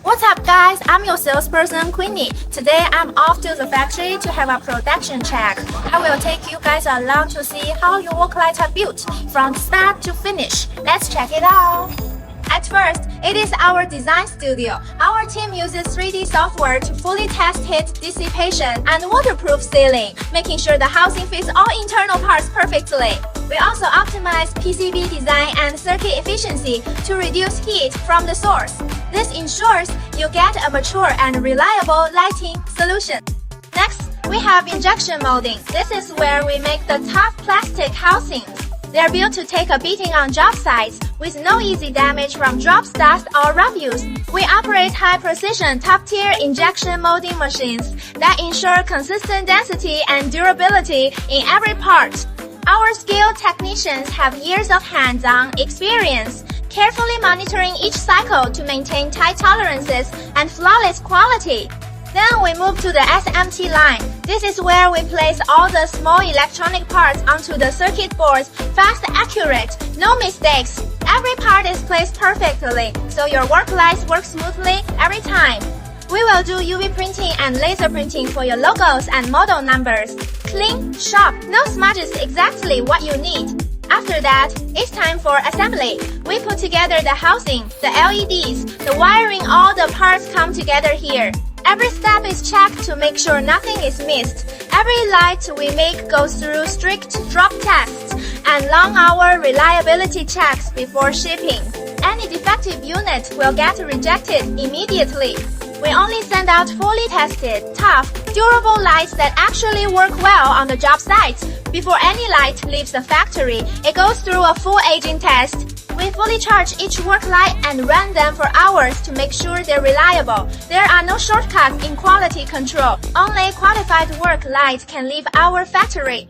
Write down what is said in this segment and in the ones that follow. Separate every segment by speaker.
Speaker 1: What's up guys, I'm your salesperson Queenie. Today I'm off to the factory to have a production check. I will take you guys along to see how your work lights are built from start to finish. Let's check it out. At first, it is our design studio. Our team uses 3D software to fully test heat dissipation and waterproof sealing, making sure the housing fits all internal parts perfectly. We also optimize PCB design and circuit efficiency to reduce heat from the source. This ensures you get a mature and reliable lighting solution. Next, we have injection molding. This is where we make the tough plastic housings. They are built to take a beating on job sites with no easy damage from drops, dust, or rough use. We operate high-precision, top-tier injection molding machines that ensure consistent density and durability in every part. Our skilled technicians have years of hands-on experience, carefully monitoring each cycle to maintain tight tolerances and flawless quality. Then we move to the SMT line. This is where we place all the small electronic parts onto the circuit boards, fast, accurate, no mistakes. Every part is placed perfectly, so your work lights work smoothly every time. We will do UV printing and laser printing for your logos and model numbers. Clean, sharp, no smudges, exactly what you need. After that, it's time for assembly. We put together the housing, the LEDs, the wiring, all the parts come together here. Every step is checked to make sure nothing is missed. Every light we make goes through strict drop tests and long-hour reliability checks before shipping. Any defective unit will get rejected immediately. We only send out fully tested, tough, durable lights that actually work well on the job site. Before any light leaves the factory, it goes through a full aging test. We fully charge each work light and run them for hours to make sure they're reliable. There are no shortcuts in quality control. Only qualified work lights can leave our factory.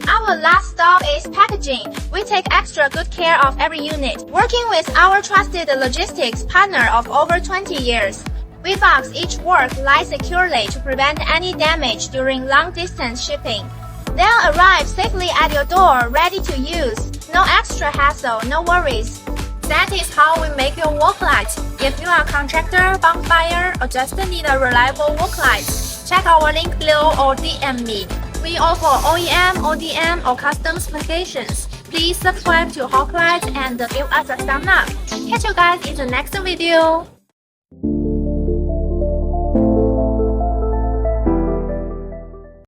Speaker 1: Our last stop is packaging. We take extra good care of every unit, working with our trusted logistics partner of over 20 years. We box each work light securely to prevent any damage during long-distance shipping. They'll arrive safely at your door, ready to use. No extra hassle, no worries. That is how we make your work light. If you are a contractor, bulk buyer, or just need a reliable work light, check our link below or DM me. We offer OEM, ODM, or custom specifications. Please subscribe to Hokolite and give us a thumbs up. Catch you guys in the next video.